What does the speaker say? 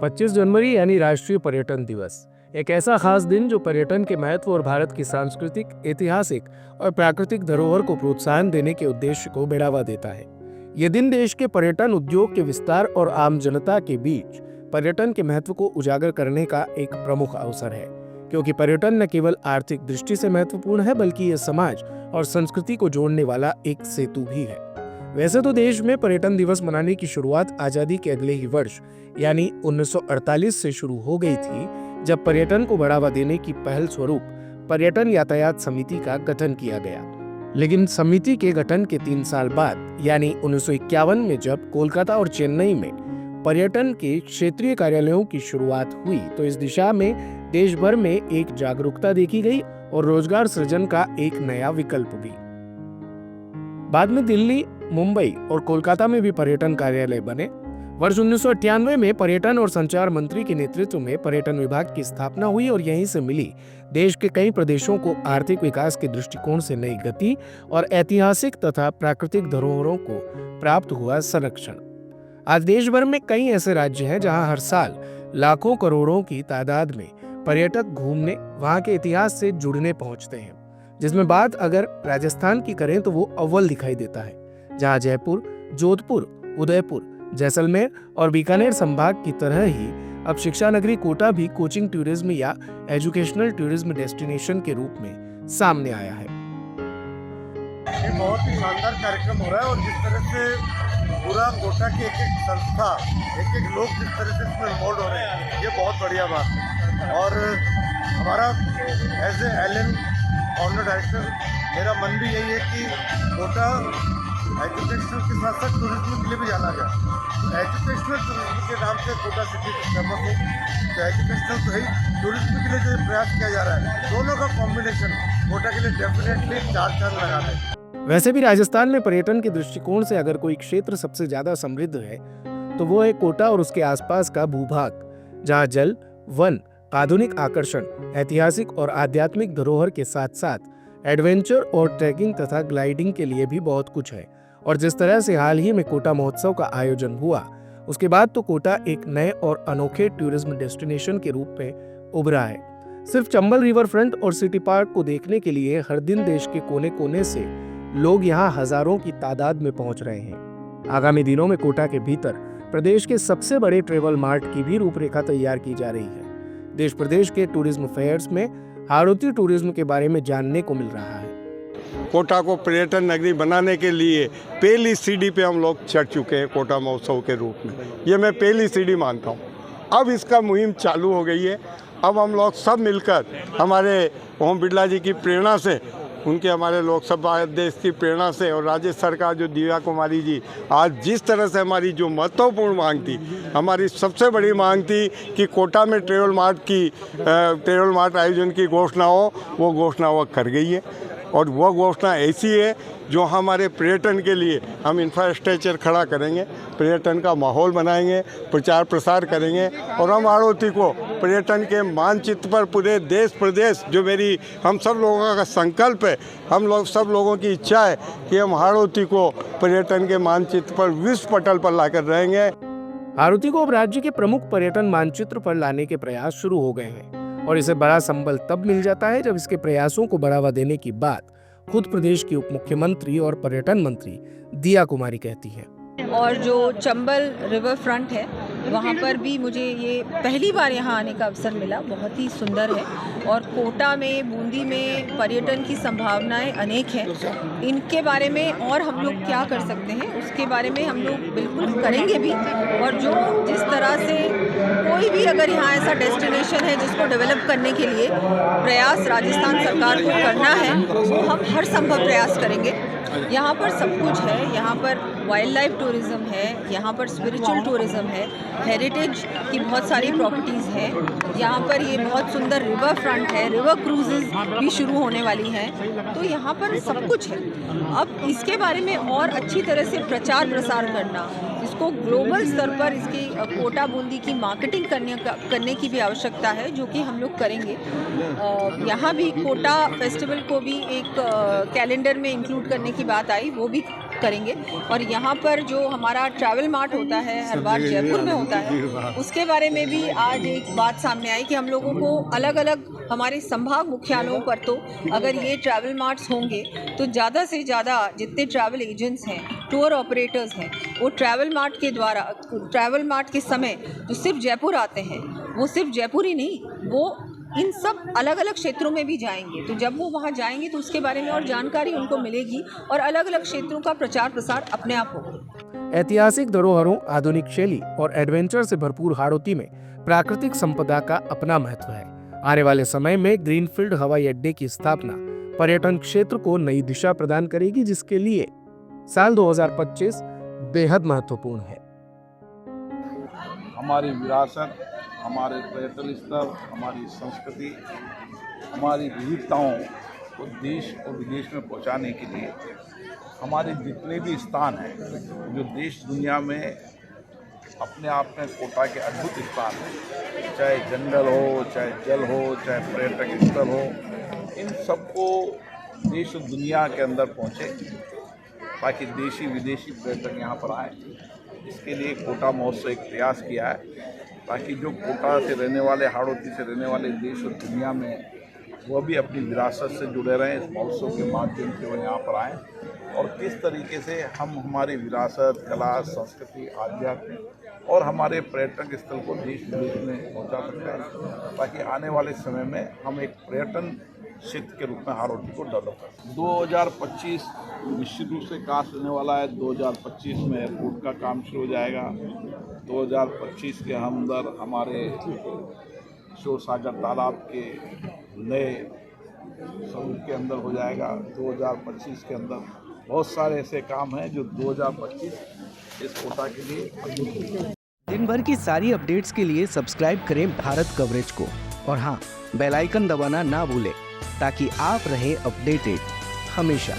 25 जनवरी यानी राष्ट्रीय पर्यटन दिवस एक ऐसा खास दिन जो पर्यटन के महत्व और भारत की सांस्कृतिक, ऐतिहासिक और प्राकृतिक धरोहर को प्रोत्साहन देने के उद्देश्य को बढ़ावा देता है। ये दिन देश के पर्यटन उद्योग के विस्तार और आम जनता के बीच पर्यटन के महत्व को उजागर करने का एक प्रमुख अवसर है, क्योंकि पर्यटन न केवल आर्थिक दृष्टि से महत्वपूर्ण है बल्कि ये समाज और संस्कृति को जोड़ने वाला एक सेतु भी है। वैसे तो देश में पर्यटन दिवस मनाने की शुरुआत आजादी के अगले ही वर्ष यानी 1948 से शुरू हो गई थी, जब पर्यटन को बढ़ावा देने की पहल स्वरूप पर्यटन यातायात समिति का गठन किया गया। लेकिन समिति के गठन के 3 साल बाद यानी 1951 में जब कोलकाता और चेन्नई में पर्यटन के क्षेत्रीय कार्यालयों की शुरुआत हुई तो इस दिशा में देश भर में एक जागरूकता देखी गई और रोजगार सृजन का एक नया विकल्प भी। बाद में दिल्ली, मुंबई और कोलकाता में भी पर्यटन कार्यालय बने। वर्ष 1998 में पर्यटन और संचार मंत्री के नेतृत्व में पर्यटन विभाग की स्थापना हुई और यहीं से मिली देश के कई प्रदेशों को आर्थिक विकास के दृष्टिकोण से नई गति और ऐतिहासिक तथा प्राकृतिक धरोहरों को प्राप्त हुआ संरक्षण। आज देश भर में कई ऐसे राज्य हैं जहां हर साल लाखों करोड़ों की तादाद में पर्यटक घूमने, वहां के इतिहास से जुड़ने पहुंचते हैं, जिसमें बात अगर राजस्थान की करें तो वो अव्वल दिखाई देता है, जहां जयपुर, जोधपुर, उदयपुर, जैसलमेर और बीकानेर संभाग की तरह ही अब शिक्षा नगरी कोटा भी कोचिंग टूरिज्म या एजुकेशनल टूरिज्म डेस्टिनेशन के रूप में सामने आया है। ये बहुत ही शानदार कार्यक्रम हो रहा है और जिस तरह से पूरा कोटा की एक संस्था, एक लोग जिस तरह से इसमें इन्वॉल्व हो रहे हैं, ये बहुत बढ़िया बात है। और हमारा as a LN honour director मेरा मन भी यही है कि कोटा एजुकेशनल के साथ साथ टूरिज्म के लिए भी जाना जाए। एजुकेशनल टूरिज्म के नाम से कोटा सिटी फेमस है, तो एजुकेशनल तो ही, टूरिज्म के लिए जो प्रयास किया जा रहा है, दोनों का कॉम्बिनेशन कोटा के लिए डेफिनेटली 4 चांद लगा है। वैसे भी राजस्थान में पर्यटन के दृष्टिकोण से अगर कोई क्षेत्र सबसे ज्यादा समृद्ध है तो वो है कोटा और उसके आसपास का भूभाग, जहाँ जल, वन, आधुनिक आकर्षण, ऐतिहासिक और आध्यात्मिक धरोहर के साथ साथ एडवेंचर और ट्रैकिंग तथा ग्लाइडिंग के लिए भी बहुत कुछ है। और जिस तरह से हाल ही में कोटा महोत्सव का आयोजन हुआ, उसके बाद तो कोटा एक नए और अनोखे टूरिज्म डेस्टिनेशन के रूप में उभरा है। सिर्फ चंबल रिवर फ्रंट और सिटी पार्क को देखने के लिए हर दिन देश के कोने कोने से लोग यहाँ हजारों की तादाद में पहुंच रहे हैं। आगामी दिनों में कोटा के भीतर प्रदेश के सबसे बड़े ट्रेवल मार्ट की भी रूपरेखा तैयार की जा रही है। देश प्रदेश के टूरिज्म फेयर्स में हाड़ौती टूरिज्म के बारे में जानने को मिल रहा है। कोटा को पर्यटन नगरी बनाने के लिए पहली सीढ़ी पे हम लोग चढ़ चुके हैं कोटा महोत्सव के रूप में। ये मैं पहली सीढ़ी मानता हूँ। अब इसका मुहिम चालू हो गई है। अब हम लोग सब मिलकर हमारे ओम बिरला जी की प्रेरणा से, उनके हमारे लोकसभा अध्यक्ष की प्रेरणा से और राज्य सरकार जो दिव्या कुमारी जी आज जिस तरह से हमारी जो महत्वपूर्ण मांग थी, हमारी सबसे बड़ी मांग थी कि कोटा में ट्रेवल मार्ट आयोजन की घोषणा हो, वो घोषणा वो कर गई है। और वो घोषणा ऐसी है जो हमारे पर्यटन के लिए हम इंफ्रास्ट्रक्चर खड़ा करेंगे, पर्यटन का माहौल बनाएंगे, प्रचार प्रसार करेंगे और हम हाड़ौती को पर्यटन के मानचित्र पर पूरे देश प्रदेश, जो हम सब लोगों का संकल्प है, हम लोग सब लोगों की इच्छा है कि हम हाड़ौती को पर्यटन के मानचित्र पर विश्व पटल पर लाकर रहेंगे। हाड़ौती को अब राज्य के प्रमुख पर्यटन मानचित्र पर लाने के प्रयास शुरू हो गए हैं और इसे बड़ा संबल तब मिल जाता है जब इसके प्रयासों को बढ़ावा देने की बात खुद प्रदेश की उप मुख्यमंत्री और पर्यटन मंत्री दिया कुमारी कहती हैं। और जो चंबल रिवर फ्रंट है वहाँ पर भी मुझे ये पहली बार यहाँ आने का अवसर मिला, बहुत ही सुंदर है। और कोटा में, बूंदी में पर्यटन की संभावनाएं अनेक हैं। इनके बारे में और हम लोग क्या कर सकते हैं उसके बारे में हम लोग बिल्कुल करेंगे भी। और जो जिस तरह से कोई भी अगर यहाँ ऐसा डेस्टिनेशन है जिसको डेवलप करने के लिए प्रयास राजस्थान सरकार को करना है, तो हम हर संभव प्रयास करेंगे। यहाँ पर सब कुछ है, यहाँ पर वाइल्ड लाइफ टूरिज्म है, यहाँ पर स्पिरिचुअल टूरिज्म है, हेरिटेज की बहुत सारी प्रॉपर्टीज़ हैं, यहाँ पर ये बहुत सुंदर रिवर फ्रंट है, रिवर क्रूजेज भी शुरू होने वाली हैं, तो यहाँ पर सब कुछ है। अब इसके बारे में और अच्छी तरह से प्रचार प्रसार करना, इसको ग्लोबल स्तर पर इसकी कोटा बूंदी की मार्केटिंग करने की भी आवश्यकता है, जो कि हम लोग करेंगे। यहाँ भी कोटा फेस्टिवल को भी एक कैलेंडर में इंक्लूड करने की बात आई, वो भी करेंगे। और यहाँ पर जो हमारा ट्रैवल मार्ट होता है हर बार जयपुर में होता है, उसके बारे में भी आज एक बात सामने आई कि हम लोगों को अलग अलग हमारे संभाग मुख्यालयों पर तो अगर ये ट्रैवल मार्ट्स होंगे तो ज़्यादा से ज़्यादा जितने ट्रैवल एजेंट्स हैं, टूर ऑपरेटर्स हैं, वो ट्रैवल मार्ट के द्वारा ट्रैवल मार्ट के समय जो सिर्फ जयपुर आते हैं, वो सिर्फ जयपुर ही नहीं, वो इन सब अलग अलग क्षेत्रों में भी जाएंगे। तो जब वो वहाँ जाएंगे तो उसके बारे में और जानकारी उनको मिलेगी और अलग अलग क्षेत्रों का प्रचार प्रसार अपने आप होगा। ऐतिहासिक धरोहरों, आधुनिक शैली और एडवेंचर से भरपूर हाड़ौती में प्राकृतिक संपदा का अपना महत्व है। आने वाले समय में ग्रीनफील्ड हवाई अड्डे की स्थापना पर्यटन क्षेत्र को नई दिशा प्रदान करेगी, जिसके लिए साल 2025 बेहद महत्वपूर्ण है। हमारी विरासत, हमारे पर्यटन स्थल, हमारी संस्कृति, हमारी विविधताओं को देश और विदेश में पहुंचाने के लिए हमारे जितने भी स्थान हैं, जो देश दुनिया में अपने आप में कोटा के अद्भुत स्थान हैं, चाहे जंगल हो, चाहे जल हो, चाहे पर्यटक स्थल हो, इन सबको देश और दुनिया के अंदर पहुँचे ताकि देशी विदेशी पर्यटक यहाँ पर आए। इसके लिए कोटा महोत्सव एक प्रयास किया है ताकि जो कोटा से रहने वाले, हाड़ौती से रहने वाले देश और दुनिया में वह भी अपनी विरासत से जुड़े रहें। इस महोत्सव के माध्यम से वो यहाँ पर आएँ और किस तरीके से हम हमारी विरासत, कला, संस्कृति, आध्यात्म और हमारे पर्यटक स्थल को देश विदेश में पहुँचा सकते हैं ताकि आने वाले समय में हम एक पर्यटन क्षेत्र के रूप में हाड़ौती को डेवलप करें। 2025 निश्चित रूप से कास्ट रहने वाला है। 2025 में एयरपोर्ट का काम शुरू हो जाएगा। 2025 के अंदर हमारे शोर सागर तालाब के नए स्वरूप के अंदर हो जाएगा। 2025 के अंदर बहुत सारे ऐसे काम हैं जो 2025 इस कोटा के लिए। दिन भर की सारी अपडेट्स के लिए सब्सक्राइब करें भारत कवरेज को और हाँ, बेल आइकन दबाना ना भूलें ताकि आप रहें अपडेटेड हमेशा।